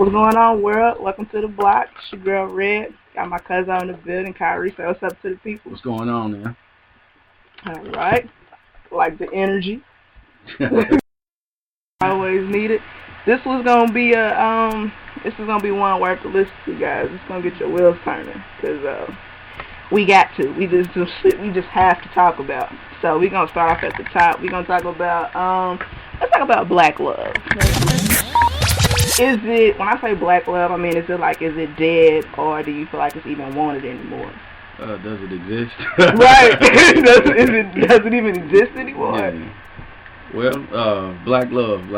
What's going on, world? Welcome to the block. It's your girl, Red. Got my cousin in the building, Khari. Say what's up to the people. What's going on, man? All right. Like the energy. Always needed. This was gonna be this is gonna be one worth to listen to, guys. It's gonna get your wheels turning, cause we got to. We just have to talk about. So we're gonna start off at the top. We're gonna talk about let's talk about black love. Is it, when I say black love, I mean, is it dead, or do you feel like it's even wanted anymore? Does it exist? Right. Does it even exist anymore? Yeah. Well, black love.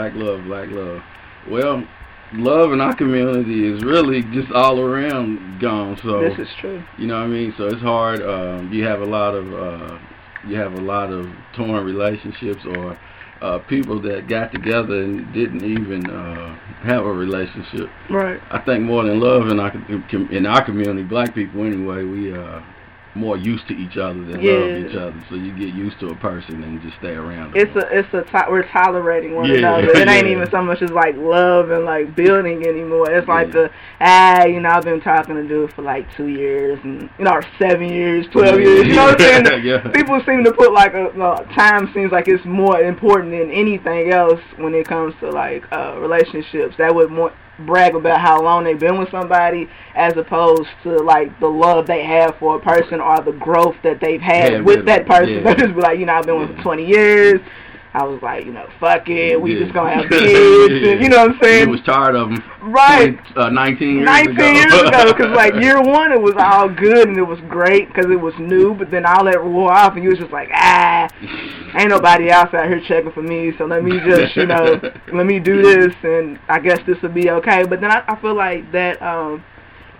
Well, love in our community is really just all around gone. So this is true. You know what I mean? So it's hard. You have a lot of torn relationships, or people that got together and didn't even have a relationship. Right. I think more than love in our community, black people anyway, we more used to each other than love each other. So you get used to a person and just stay around them. We're tolerating one another. It ain't even so much as like love and like building anymore. It's like I've been talking to dude for like 2 years and or 7 years, 12 years. You know what I'm saying? People seem to put like time seems like it's more important than anything else when it comes to like relationships. That would more brag about how long they've been with somebody as opposed to like the love they have for a person or the growth that they've had with that person. They just be like, I've been with for 20 years. I was like, fuck it, we just gonna have kids, and, you know what I'm saying? You was tired of them, 19 years ago, because like year one it was all good and it was great because it was new, but then all that wore off and you was just like, ain't nobody else out here checking for me, so let me just, let me do this, and I guess this will be okay. But then I feel like that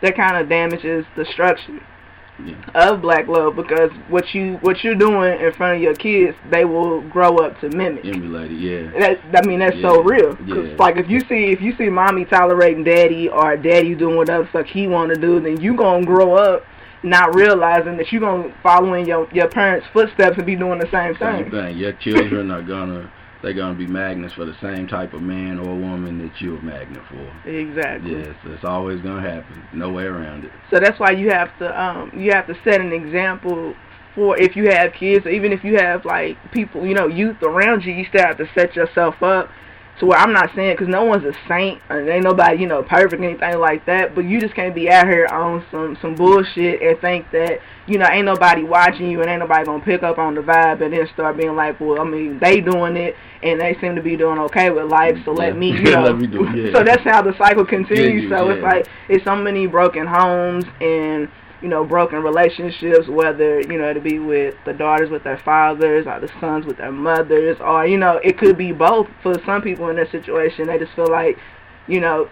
that kind of damages the structure of black love, because what you're doing in front of your kids, they will grow up to mimic. Emulate it, That's so real. Cause like if you see mommy tolerating daddy, or daddy doing whatever the fuck he want to do, then you gonna grow up not realizing that you gonna follow in your parents' footsteps and be doing the same thing. Your children are gonna be magnets for the same type of man or woman that you're a magnet for. Exactly. Yes, it's always gonna happen. No way around it. So that's why you have to set an example for, if you have kids, or even if you have like people, youth around you. You still have to set yourself up to where, I'm not saying, because no one's a saint and ain't nobody perfect or anything like that, but you just can't be out here on some bullshit and think that ain't nobody watching you and ain't nobody gonna pick up on the vibe and then start being like, well, I mean, they doing it and they seem to be doing okay with life, so let me let me do it. So that's how the cycle continues. It's like it's so many broken homes and broken relationships, whether, to be with the daughters with their fathers or the sons with their mothers, or, it could be both. For some people in this situation, they just feel like,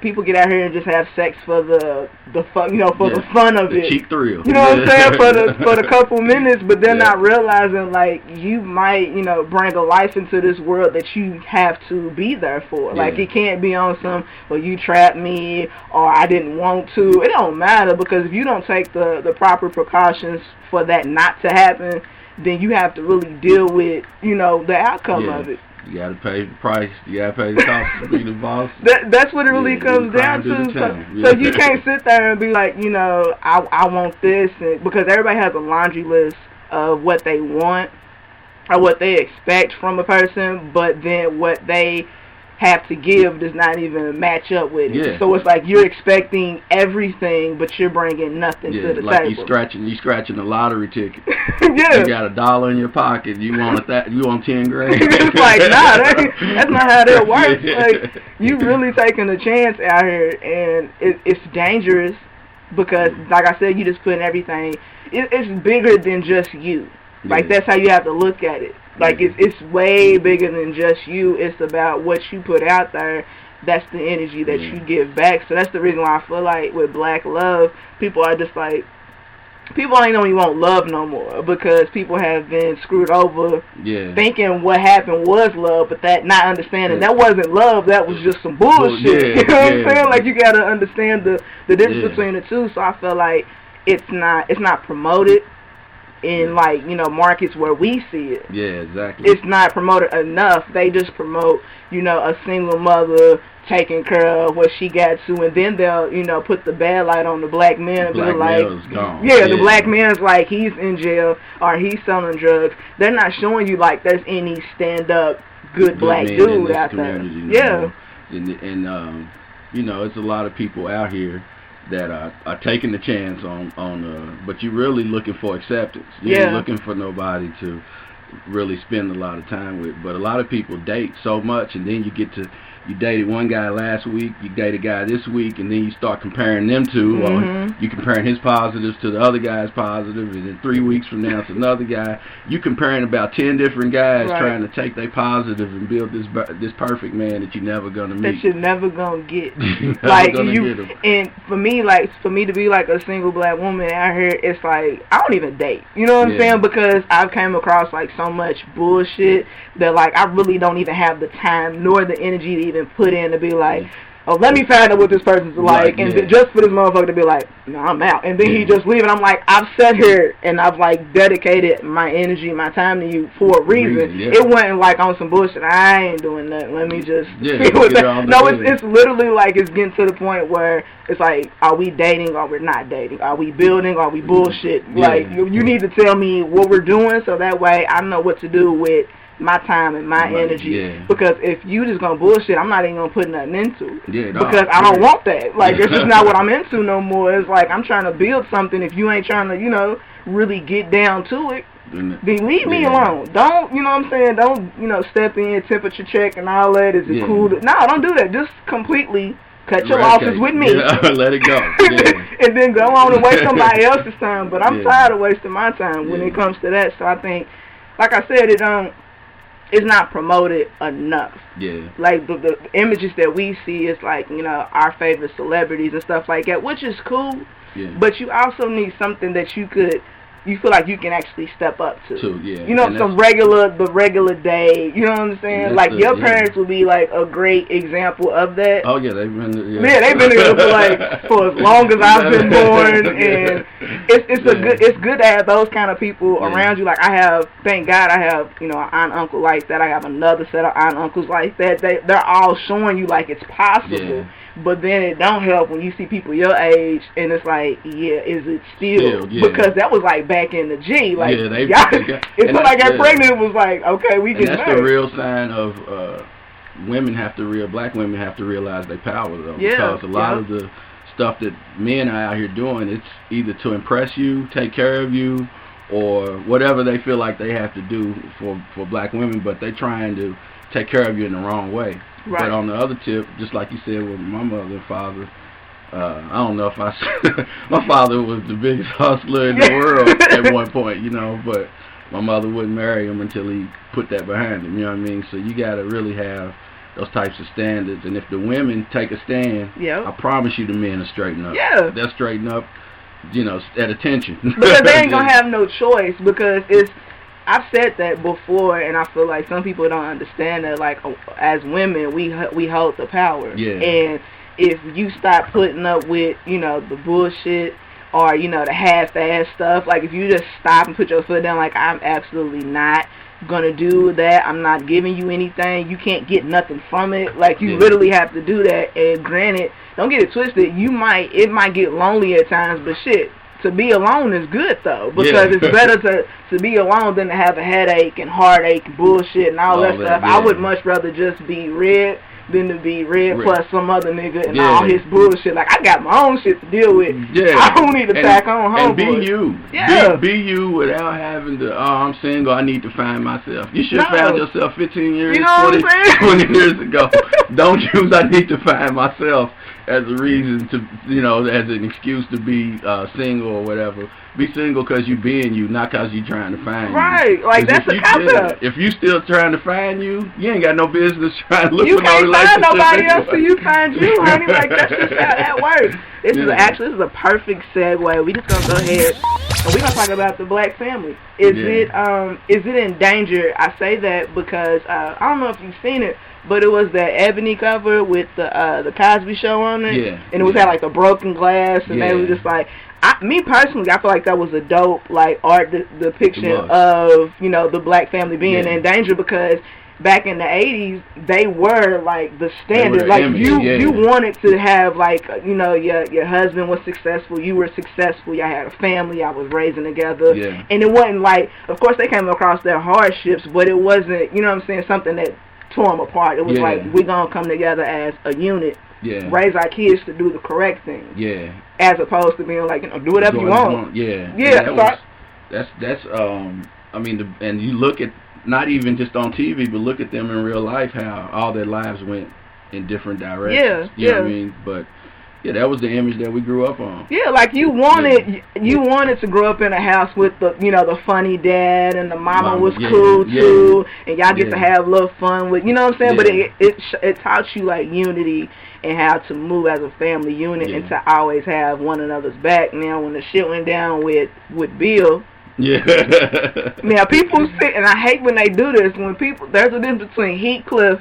people get out here and just have sex for the fun, the fun of it. Cheap thrill. You know what I'm saying? For the couple minutes, but they're not realizing, like, you might, bring a life into this world that you have to be there for. Like, it can't be on some, well, you trapped me, or I didn't want to. It don't matter, because if you don't take the proper precautions for that not to happen, then you have to really deal with, the outcome of it. You gotta pay the price. You gotta pay the cost to be the boss. That's what it really comes down to. So you can't sit there and be like, I want this, and because everybody has a laundry list of what they want or what they expect from a person, but then what they have to give does not even match up with it. So it's like you're expecting everything, but you're bringing nothing to the like table. You scratching a lottery ticket. You got $1 in your pocket. You want 10 grand. It's like, nah, that's not how that works. Like, you really taking a chance out here, and it's dangerous because, like I said, you just putting everything. It's bigger than just you. Like, that's how you have to look at it. Like, it's way bigger than just you. It's about what you put out there. That's the energy that you give back. So that's the reason why I feel like with black love, people are just like, people ain't know you want love no more, because people have been screwed over thinking what happened was love, but that not understanding that wasn't love, that was just some bullshit. You know what I'm saying? Like, you gotta understand the difference between the two. So I feel like it's not promoted in like, you know, markets where we see it. Yeah, exactly. It's not promoted enough. They just promote, you know, a single mother taking care of what she got to, and then they'll, you know, put the bad light on the black man and be like, the black man's like, he's in jail or he's selling drugs. They're not showing you like there's any stand up good black dude out there. Yeah. And you know, it's a lot of people out here that are taking the chance on but you're really looking for acceptance. You're looking for nobody to really spend a lot of time with. But a lot of people date so much, and then you dated one guy last week, you date a guy this week, and then you start comparing them two. Or you comparing his positives to the other guy's positives, and then 3 weeks from now it's another guy. You comparing about 10 different guys trying to take their positives and build this perfect man that you're never gonna meet. That you're never gonna get. Like you, and for me to be like a single black woman out here, it's like I don't even date. You know what I'm saying? Because I've came across like so much bullshit that like I really don't even have the time nor the energy to even put in to be like, oh, let me find out what this person's like, and then just for this motherfucker to be like, no, I'm out, and then he just leave, and I'm like, I've sat here and I've like dedicated my energy, my time to you for a reason. It wasn't like on some bullshit. I ain't doing nothing. Let me just see what that. No, it's literally like it's getting to the point where it's like, are we dating or we're not dating? Are we building? Or are we bullshit? Like you need to tell me what we're doing so that way I know what to do with my time and my energy, because if you just gonna bullshit, I'm not even gonna put nothing into it, because I don't want that. Like it's just not what I'm into no more. It's like I'm trying to build something. If you ain't trying to, you know, really get down to it, then leave me alone. Don't, you know what I'm saying? Don't, you know, step in, temperature check and all that. Is it cool? No, don't do that. Just completely cut your losses with me. Let it go. And then go on and waste somebody else's time. But I'm tired of wasting my time when it comes to that. So I think, like I said, it's not promoted enough. Like the images that we see is like, you know, our favorite celebrities and stuff like that, which is cool. But you also need something that you feel like you can actually step up to. You know, the regular day. You know what I'm saying? Like your parents would be like a great example of that. Oh yeah, they've been they've been together for as long as I've been born, and it's good to have those kind of people around you. Like thank God I have, you know, an aunt uncle like that. I have another set of aunt uncles like that. They're all showing you like it's possible. But then it don't help when you see people your age, and it's like, is it still? Because that was like back in the G. Like, it's when I got pregnant, it was like, okay, we can. That's the real sign of black women have to realize their power, though. Because a lot of the stuff that men are out here doing, it's either to impress you, take care of you, or whatever they feel like they have to do for black women, but they're trying to take care of you in the wrong way. But on the other tip, just like you said with my mother and father, I don't know if my father was the biggest hustler in the world at one point, you know, but my mother wouldn't marry him until he put that behind him, you know what I mean? So you got to really have those types of standards, and if the women take a stand, I promise you the men will straighten up. They'll straighten up, you know, at attention. Because they ain't going to have no choice, because I've said that before, and I feel like some people don't understand that. Like, as women, we hold the power. And if you stop putting up with, you know, the bullshit or, you know, the half-ass stuff, like if you just stop and put your foot down, like, I'm absolutely not gonna do that. I'm not giving you anything. You can't get nothing from it. Like, you literally have to do that. And granted, don't get it twisted. It might get lonely at times, but shit. To be alone is good, though, because it's better to be alone than to have a headache and heartache and bullshit and all that stuff. I would much rather just be red than to be red plus some other nigga and all his bullshit. Like, I got my own shit to deal with. I don't need to tack on homeboy. And be you. Be you without having to, I'm single, I need to find myself. You should have found yourself 15 years, 20 years ago. Don't use I need to find myself as a reason to, you know, as an excuse to be single or whatever. Be single because you being you, not because you trying to find you. Like that's a concept. If you still trying to find you ain't got no business trying to look for no relationship. You can't find nobody else till you find you, honey. Like, that's just how that works. This is a perfect segue. We just gonna go ahead and we gonna talk about the black family. Is it in danger? I say that because I don't know if you've seen it, but it was that ebony cover with the Cosby Show on it, and it was had like the broken glass, and they were just like, Me personally, I feel like that was a dope like art depiction of the black family being in danger, because back in the 80s they were like the standard. Like you wanted to have like your husband was successful, you were successful, y'all had a family, y'all was raising together, and it wasn't like, of course they came across their hardships, but it wasn't something that tore them apart. It was like, we're gonna come together as a unit. Raise our kids to do the correct thing. As opposed to being like, do whatever you want. That's I mean, and you look at, not even just on TV, but look at them in real life, how all their lives went in different directions. You know what I mean? But that was the image that we grew up on. Like you wanted to grow up in a house with the the funny dad, and the mama was cool too, and y'all get to have a little fun with, what I'm saying? But it taught you like unity and how to move as a family unit, and to always have one another's back. Now when the shit went down with Bill, now people sit, and I hate when they do this, when people, there's a difference between Heathcliff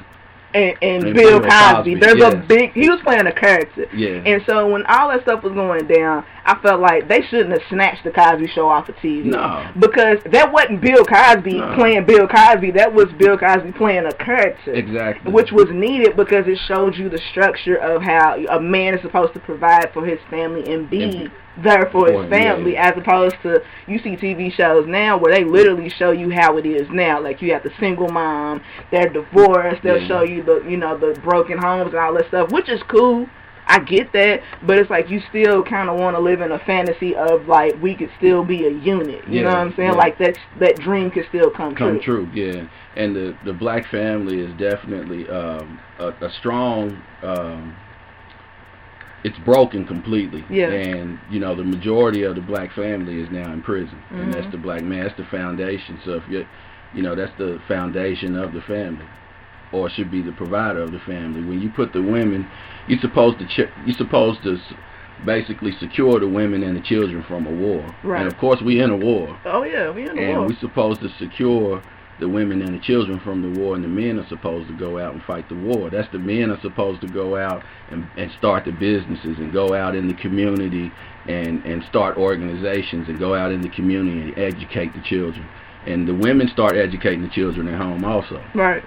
and Bill Cosby. There's a big, he was playing a character. And so when all that stuff was going down, I felt like they shouldn't have snatched the Cosby Show off of TV. No. Because that wasn't Bill Cosby playing Bill Cosby. That was Bill Cosby playing a character. Exactly. Which was needed, because it showed you the structure of how a man is supposed to provide for his family and be there for his family, as opposed to, you see TV shows now where they literally show you how it is now. Like, you have the single mom, they're divorced, they'll show you the the broken homes and all that stuff, which is cool. I get that, but it's like you still kind of want to live in a fantasy of like, we could still be a unit. You know what I'm saying? Like that dream could still come true. And the black family is definitely a strong. It's broken completely. And the majority of the black family is now in prison, and that's the black man. That's the foundation. So if you that's the foundation of the family, or should be the provider of the family. When you put the women, you're supposed to basically secure the women and the children from a war. And of course we in a war. Oh yeah, we in a war. And we're supposed to secure the women and the children from the war, and the men are supposed to go out and fight the war. That's the men are supposed to go out and start the businesses, and go out in the community and start organizations, and go out in the community and educate the children. And the women start educating the children at home also. Right.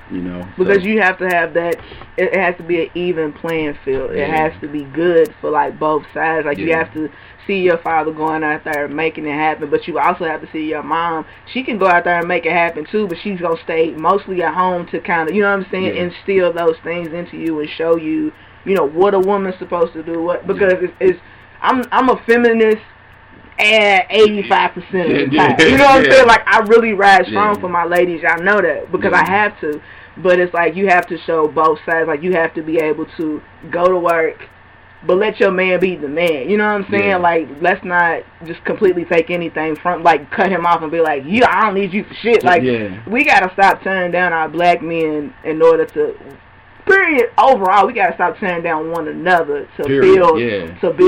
Because you have to have that, it has to be an even playing field. It has to be good for like both sides. Like you have to see your father going out there and making it happen, but you also have to see your mom. She can go out there and make it happen too, but she's going to stay mostly at home to kind of, instill those things into you and show you, what a woman's supposed to do. Because I'm a feminist at 85% of the time. You know what I'm saying? Like, I really ride strong for my ladies. Y'all know that, because I have to. But it's like, you have to show both sides. Like, you have to be able to go to work, but let your man be the man. You know what I'm saying? Like, let's not just completely take anything from, like, cut him off and be like, I don't need you for shit. Like, we got to stop turning down our black men in order to... Period. Overall, we gotta stop tearing down one another to build yourself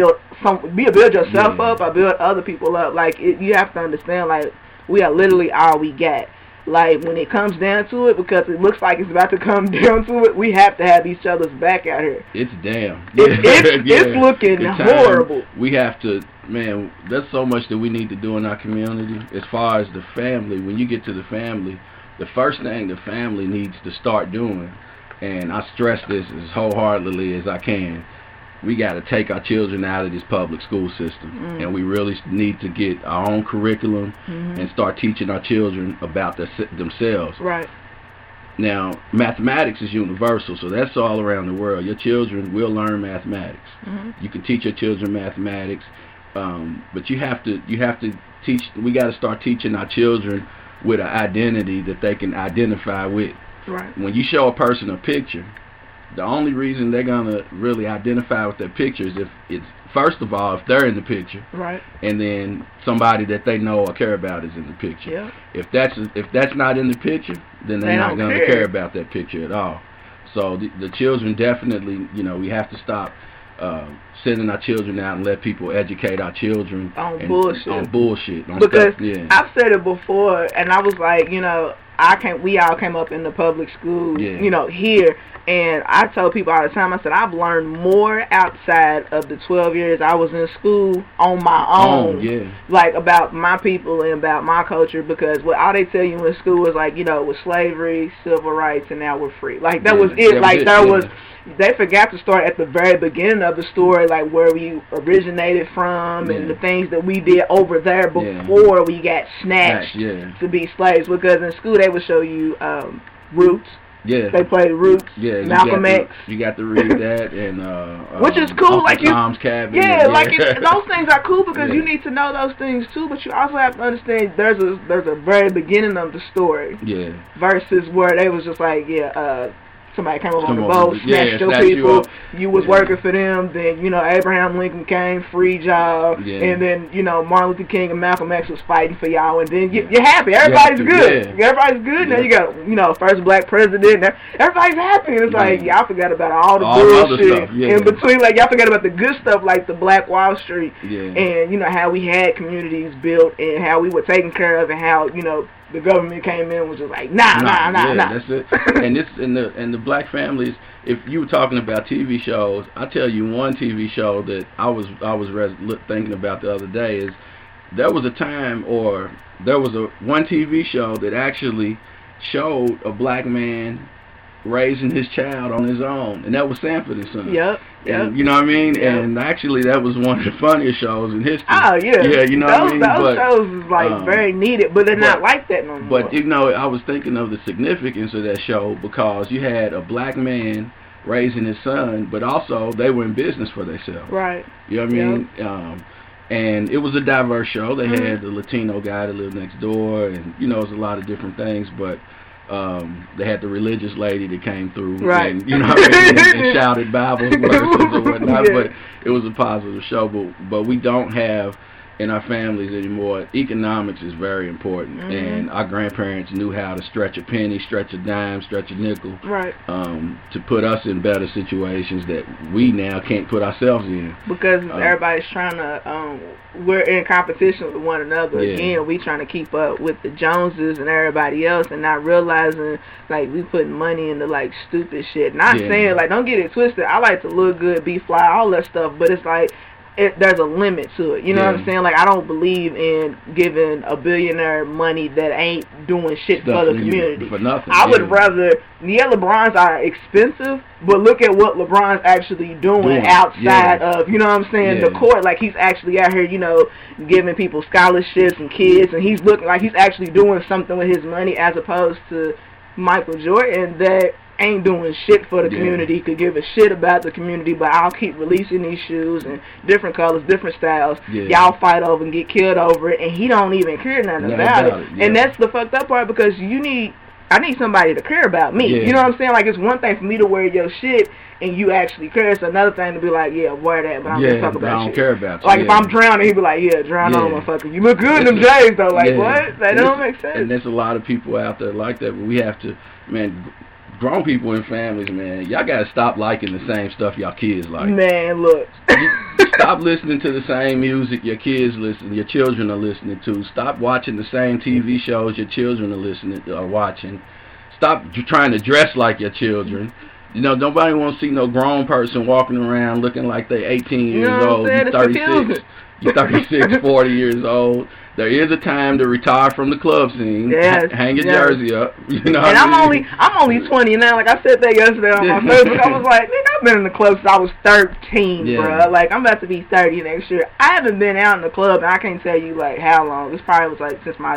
up or build other people up. Like, you have to understand, like, we are literally all we got. Like, when it comes down to it, because it looks like it's about to come down to it, we have to have each other's back out here. It's damn. It's looking horrible. We have to, man, there's so much that we need to do in our community. As far as the family, when you get to the family, the first thing the family needs to start doing, and I stress this as wholeheartedly as I can, we got to take our children out of this public school system, and we really need to get our own curriculum and start teaching our children about themselves. Right. Now, mathematics is universal, so that's all around the world. Your children will learn mathematics. You can teach your children mathematics, but you have to teach. We got to start teaching our children with an identity that they can identify with. Right. When you show a person a picture, the only reason they're gonna really identify with that picture is if it's, first of all, if they're in the picture, right, and then somebody that they know or care about is in the picture. Yeah. If that's not in the picture, then they're not gonna care about that picture at all. So the children definitely, we have to stop sending our children out and let people educate our children on bullshit. On bullshit. Because I've said it before, and I was like, we all came up in the public school, Yeah. you know, here. And I tell people all the time, I said, I've learned more outside of the 12 years I was in school on my own. Yeah. Like, about my people and about my culture, because what all they tell you in school is, like, you know, it was slavery, civil rights, and now we're free. Like, that was it. Like, they forgot to start at the very beginning of the story, like, where we originated from and the things that we did over there before we got snatched to be slaves. Because in school, they would show you Roots. Yeah. They played Roots, Malcolm X. You got to read that, and which is cool. Uncle like Tom's Cabin. Yeah, like those things are cool because you need to know those things too. But you also have to understand there's a very beginning of the story. Yeah. Versus where they was just like somebody came up on the boat, snatched your people. You was working for them. Then, you know, Abraham Lincoln came, freed y'all. And then, you know, Martin Luther King and Malcolm X was fighting for y'all. And then you're happy. Everybody's good. Everybody's good. Now you got, you know, first black president. Everybody's happy. And it's like, y'all forgot about all the bullshit in between. Like, y'all forgot about the good stuff, like the Black Wall Street. And, you know, how we had communities built and how we were taken care of and how, you know, the government came in and was just like, nah. That's it. And this and the black families. If you were talking about TV shows, I tell you one TV show that I was thinking about the other day is there was a time, or there was one TV show that actually showed a black man raising his child on his own, and that was Sanford and Son. Yep. And, you know what I mean? Yep. And actually, that was one of the funniest shows in history. Oh, yeah. Yeah, you know what I mean? Those shows is, like, very needed, but they're not like that no more. But, you know, I was thinking of the significance of that show because you had a black man raising his son, but also they were in business for themselves. Right. You know what I mean? And it was a diverse show. They had the Latino guy that lived next door, and, you know, it was a lot of different things, but they had the religious lady that came through, and, you know what I mean, and shouted Bible verses or whatnot. But it was a positive show. But we don't have in our families anymore. Economics is very important, and our grandparents knew how to stretch a penny, stretch a dime, stretch a nickel, to put us in better situations that we now can't put ourselves in. Because everybody's trying to, we're in competition with one another. Again, we trying to keep up with the Joneses and everybody else, and not realizing, like, we putting money into, like, stupid shit. Not saying, like, don't get it twisted. I like to look good, be fly, all that stuff, but it's like, there's a limit to it. You know what I'm saying? Like, I don't believe in giving a billionaire money that ain't doing shit for the community. For nothing. I would rather, LeBrons are expensive, but look at what LeBron's actually doing outside of, you know what I'm saying, the court. Like, he's actually out here, you know, giving people scholarships and kids, and he's looking like he's actually doing something with his money, as opposed to Michael Jordan that ain't doing shit for the community, could give a shit about the community, but I'll keep releasing these shoes and different colors, different styles. Y'all fight over and get killed over it, and he don't even care nothing about it. And that's the fucked up part, because I need somebody to care about me. You know what I'm saying? Like, it's one thing for me to wear your shit and you actually care. It's another thing to be like, wear that, but I'm gonna talk about you. I don't care about you. Like, if I'm drowning, he'd be like, drown on, motherfucker. You look good in them J's, though. Like, what? That don't make sense. And there's a lot of people out there like that, but we have to, man, grown people in families, man, y'all gotta stop liking the same stuff y'all kids like. Man, look. Stop listening to the same music your kids listen, your children are listening to. Stop watching the same TV shows your children are watching. Stop trying to dress like your children. You know, nobody wants to see no grown person walking around looking like they 18 years old. You're 36. You're 36, 40 years old. There is a time to retire from the club scene. Hang your jersey up. You know. And I'm only 20 now. Like, I said that yesterday on my Facebook. I was like, nigga, I've been in the club since I was 13, bro. Like, I'm about to be 30 next year. I haven't been out in the club, and I can't tell you, like, how long. This probably was, like, since my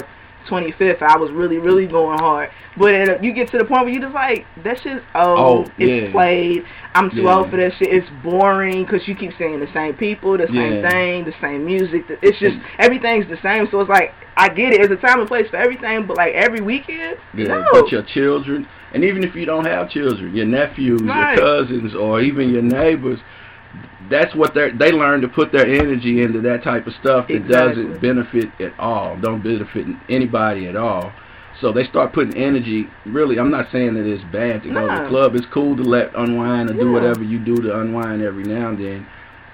25th, I was really, really going hard. But you get to the point where you just like, that shit's old. It's played. I'm too old for that shit. It's boring because you keep saying the same people, the same thing, the same music. It's just, everything's the same. So it's like, I get it. It's a time and place for everything, but like every weekend, no. But your children, and even if you don't have children, your nephews, your cousins, or even your neighbors, that's what they learn to put their energy into that type of stuff that doesn't benefit at all, don't benefit anybody at all. So they start putting energy. Really, I'm not saying that it's bad to go to the club. It's cool to unwind or do whatever you do to unwind every now and then.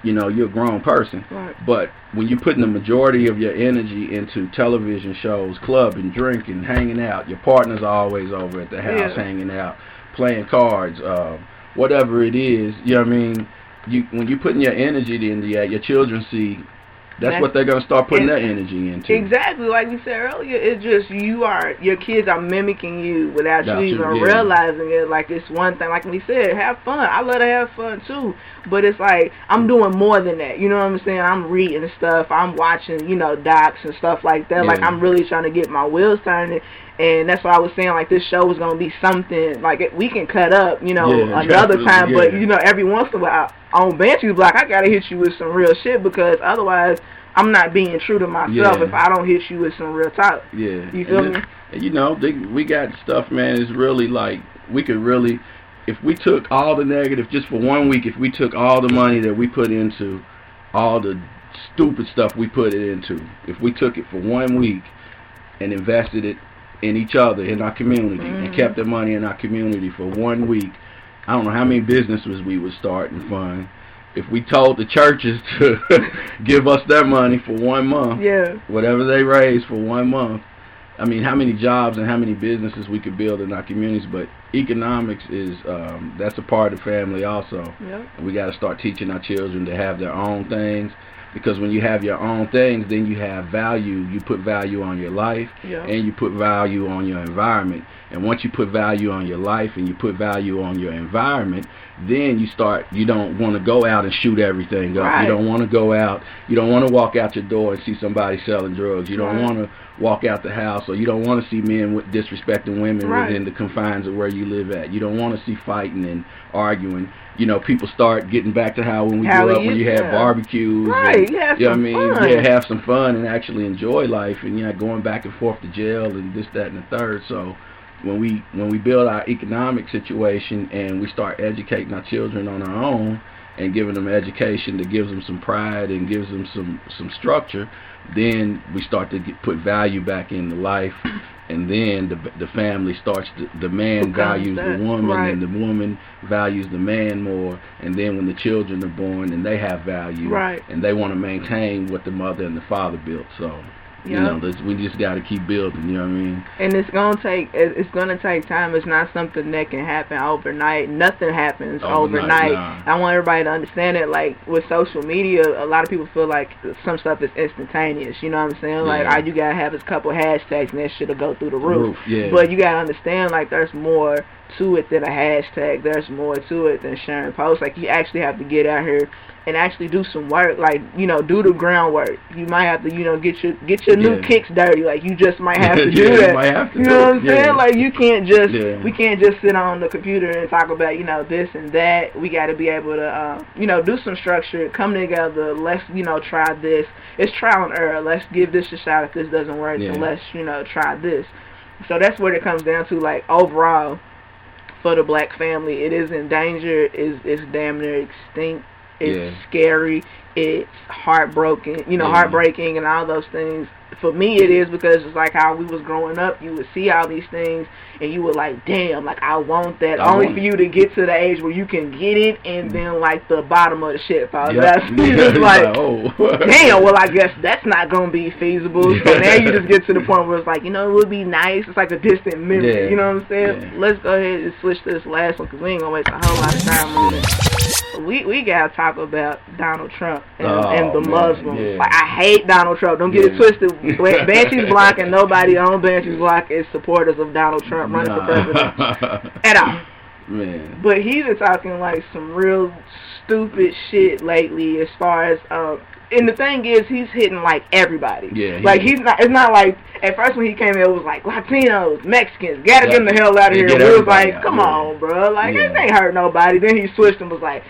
you know, you're a grown person. Right. But when you're putting the majority of your energy into television shows, clubbing, drinking, hanging out, your partner's always over at the house hanging out, playing cards, whatever it is, you know what I mean? When you're putting your energy into that, your children see that's what they're going to start putting their energy into. Exactly, like we said earlier, it's just your kids are mimicking you without you even realizing it. Like, it's one thing, like we said, have fun. I love to have fun too, but it's like I'm doing more than that. You know what I'm saying? I'm reading stuff, I'm watching, you know, docs and stuff like that. Like, I'm really trying to get my wheels turning. And that's why I was saying, like, this show was going to be something, like, we can cut up, you know, another time. But, you know, every once in a while, on Banshee's Block, I got to hit you with some real shit, because otherwise I'm not being true to myself if I don't hit you with some real talk. Yeah. You feel me? And, you know, we got stuff, man, it's really, like, we could really, if we took all the negative, just for 1 week, if we took all the money that we put into, all the stupid stuff we put it into, if we took it for 1 week and invested it in each other, in our community, and kept the money in our community for 1 week, I don't know how many businesses we would start and fund. If we told the churches to give us their money for 1 month, whatever they raise for 1 month, I mean, how many jobs and how many businesses we could build in our communities. But economics is, that's a part of the family also. And we got to start teaching our children to have their own things. Because when you have your own things, then you have value. You put value on your life, and you put value on your environment. And once you put value on your life and you put value on your environment, then you don't want to go out and shoot everything up. You don't want to go out. You don't want to walk out your door and see somebody selling drugs. You don't want to walk out the house, or you don't want to see men disrespecting women within the confines of where you live at. You don't want to see fighting and arguing. You know, people start getting back to how when we grew up, when you had barbecues. And, you know what I mean? Have some fun and actually enjoy life, and you're not going back and forth to jail and this, that, and the third. So when we build our economic situation and we start educating our children on our own and giving them education that gives them some pride and gives them some structure, then we start to put value back into life. And then the family starts the man values the woman, and the woman values the man more. And then when the children are born and they have value, and they want to maintain what the mother and the father built. So you know, we just got to keep building. You know what I mean? And it's gonna take time. It's not something that can happen overnight. Nothing happens overnight. I want everybody to understand that. Like, with social media, a lot of people feel like some stuff is instantaneous. You know what I'm saying? Like, all you gotta have is a couple hashtags and that shit'll go through the roof. But you gotta understand, like, there's more to it than a hashtag. There's more to it than sharing posts. Like, you actually have to get out here and actually do some work, like, you know, do the groundwork. You might have to, you know, get your new kicks dirty. Like, you just might have to do that. You might have to. You know what I'm saying? Like, you can't just, we can't just sit on the computer and talk about, you know, this and that. We got to be able to, you know, do some structure, come together. Let's, you know, try this. It's trial and error. Let's give this a shot. If this doesn't work, then let's, you know, try this. So that's what it comes down to. Like, overall, for the black family, it is in danger. It's damn near extinct. It's scary. It's heartbreaking, you know, heartbreaking and all those things. For me, it is, because it's like how we was growing up. You would see all these things, and you were like, damn, like, I want that. Only for you to get to the age where you can get it, and then, like, the bottom of the shit falls out. It's like, damn, well, I guess that's not going to be feasible. So now you just get to the point where it's like, you know, it would be nice. It's like a distant memory. You know what I'm saying? Let's go ahead and switch to this last one, because we ain't going to waste a whole lot of time on it. We got to talk about Donald Trump and the Muslims. Like, I hate Donald Trump. Don't get it twisted. Banshee's Block and nobody on Banshee's Block is supporters of Donald Trump running for president at all. Man. But he's been talking, like, some real stupid shit lately, as far as and the thing is, he's hitting, like, everybody. Like, it's not like, at first when he came in, it was like, Latinos, Mexicans, gotta get them the hell out of here. And we was like, come on, bro. Like, this ain't hurt nobody. Then he switched and was like,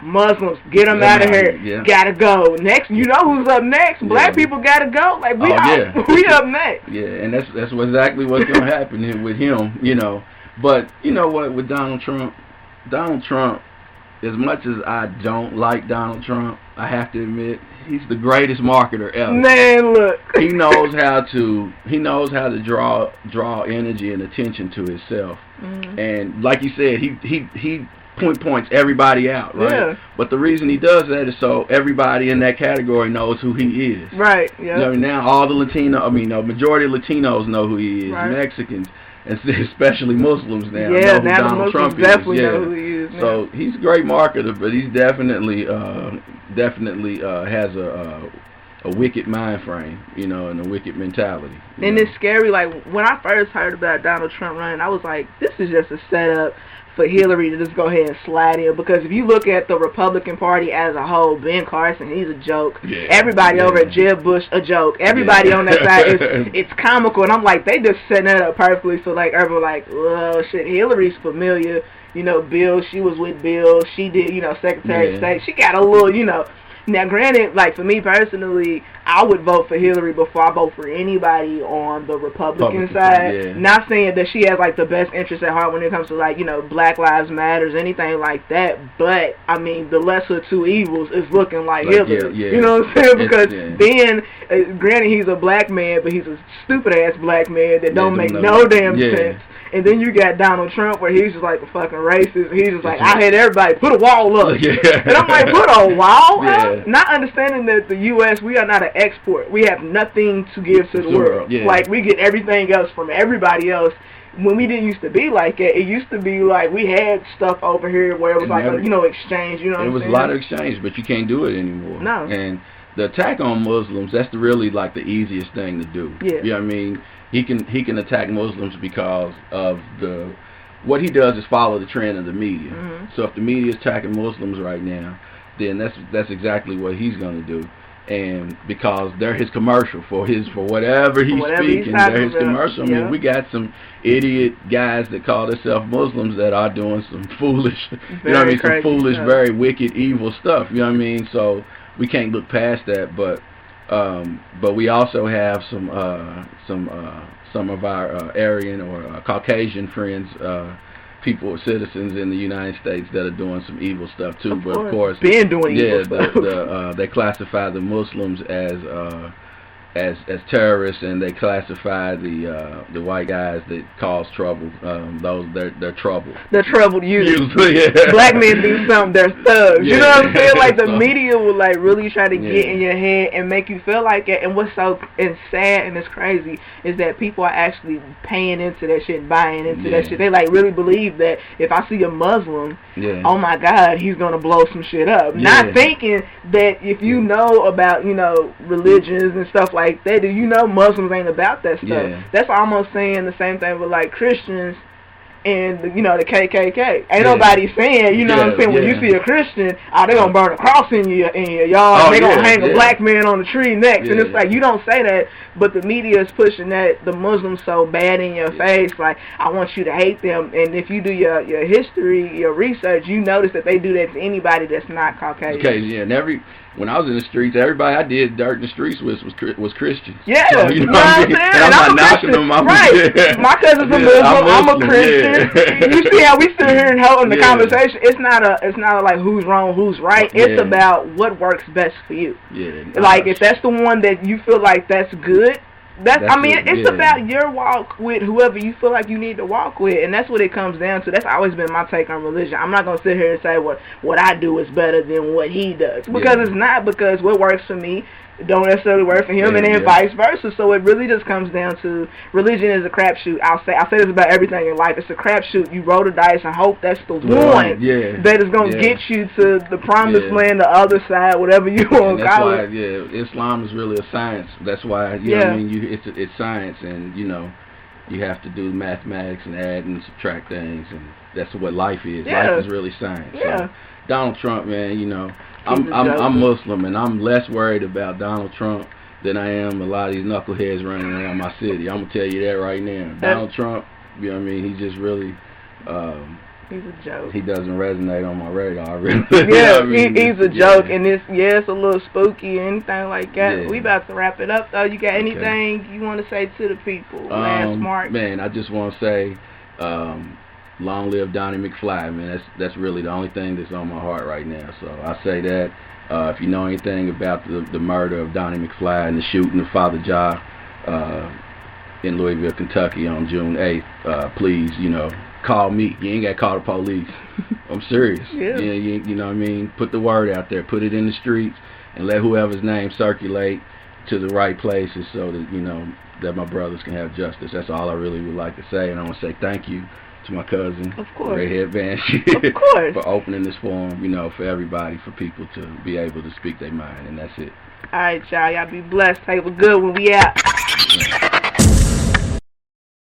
Muslims, get them out of here. Gotta go. Next, you know who's up next? Black people gotta go. Like, we up next. And that's exactly what's going to happen with him, you know. But, you know what, with Donald Trump, as much as I don't like Donald Trump, I have to admit, he's the greatest marketer ever. Man, look. He knows how to draw energy and attention to himself. And like you said, points everybody out, right? Yeah. But the reason he does that is so everybody in that category knows who he is. Right. Yeah. You know, now all the majority of Latinos know who he is. Right. Mexicans, and especially Muslims now know who now Donald the Trump definitely is. know who he is. So he's a great marketer, but he's definitely has a wicked mind frame, you know, and a wicked mentality. And it's scary. Like, when I first heard about Donald Trump running, I was like, this is just a setup for Hillary to just go ahead and slide in. Because if you look at the Republican Party as a whole, Ben Carson, he's a joke. Yeah. Everybody over at Jeb Bush, a joke. Everybody on that side, it's comical. And I'm like, they just setting that up perfectly. So, like, everyone like, well, shit, Hillary's familiar. You know, Bill, she was with Bill. She did, you know, Secretary of State. She got a little, you know. Now, granted, like, for me personally, I would vote for Hillary before I vote for anybody on the Republican side. Yeah. Not saying that she has, like, the best interest at heart when it comes to, like, you know, Black Lives Matters, anything like that. But, I mean, the lesser two evils is looking like Hillary. Yeah. You know what I'm saying? Because Ben, granted, he's a black man, but he's a stupid-ass black man that don't make no damn sense. And then you got Donald Trump, where he's just like a fucking racist. He's just like, I hate everybody, put a wall up. And I'm like, put a wall up? Not understanding that the U.S., we are not an export. We have nothing to give to the world. Like, we get everything else from everybody else. When we didn't used to be like that, it used to be like we had stuff over here where it was like a, you know, exchange. You know what I'm saying? It was a lot of exchange, but you can't do it anymore. No. And the attack on Muslims, that's really like the easiest thing to do. Yeah. You know what I mean? He can attack Muslims because of what he does is follow the trend of the media. Mm-hmm. So if the media is attacking Muslims right now, then that's exactly what he's going to do. And because they're his commercial for whatever he's speaking, they're his commercial. I mean, we got some idiot guys that call themselves Muslims that are doing some foolish, you know what I mean, some foolish, stuff. Very wicked, evil stuff. You know what I mean? So we can't look past that, but we also have some of our Aryan or Caucasian friends, citizens in the United States that are doing some evil stuff too. But of course, been doing evil stuff. They classify the Muslims as terrorists, and they classify the white guys that cause trouble. They're trouble. They're troubled users. Black men do something, they're thugs. You know what I'm saying? Like, the media will like really try to get in your head and make you feel like it. And what's so sad and it's crazy is that people are actually paying into that shit, buying into that shit. They like really believe that if I see a Muslim, oh my God, he's gonna blow some shit up. Not thinking that if you know about, you know, religions and stuff like that, you know Muslims ain't about that stuff. That's almost saying the same thing with like Christians and, you know, the KKK. Ain't nobody saying, you know what I'm saying, when you see a Christian, they gonna burn a cross in your yard, they gonna hang a black man on the tree next. And it's like, you don't say that, but the media is pushing that the Muslims so bad in your face, like, I want you to hate them. And if you do your history, your research, you notice that they do that to anybody that's not Caucasian. Okay, and when I was in the streets, everybody I did dirt in the streets with was Christians. Yeah, so, you know what I'm saying? And I'm not knocking them. Right. My cousin's a Muslim. I'm a Christian. You see how we sit here and hold in the conversation? It's not a like who's wrong, who's right. It's about what works best for you. Like, if that's the one that you feel like that's good, it's about your walk with whoever you feel like you need to walk with, and that's what it comes down to. That's always been my take on religion. I'm not going to sit here and say what I do is better than what he does, because it's not, because what works for me don't necessarily work for him, and then vice versa. So it really just comes down to religion is a crapshoot. I say this about everything in life. It's a crapshoot. You roll the dice and hope that's the one that is going to get you to the promised land, the other side, whatever you want to call it. Islam is really a science. That's why you know what I mean. It's science, and you know you have to do mathematics and add and subtract things, and that's what life is. Life is really science. So Donald Trump, man, you know. I'm Muslim, and I'm less worried about Donald Trump than I am a lot of these knuckleheads running around my city. I'm gonna tell you that right now. Donald Trump, you know what I mean? He just really, he's a joke. He doesn't resonate on my radar, really. Yeah, he's a joke, and it's a little spooky, anything like that. We about to wrap it up, though. You got anything you want to say to the people? Last mark. Man, I just want to say, long live Donnie McFly, man. That's really the only thing that's on my heart right now. So I say that. If you know anything about the murder of Donnie McFly and the shooting of Father Ja, in Louisville, Kentucky on June 8th, please, call me. You ain't got to call the police. I'm serious. Yeah. You know what I mean? Put the word out there. Put it in the streets and let whoever's name circulate to the right places so that, that my brothers can have justice. That's all I really would like to say. And I want to say thank you to my cousin, of course, Redhead Banshee, of course, for opening this forum, for everybody, for people to be able to speak their mind. And that's it. All right, y'all. Y'all be blessed. Have a good one. We out.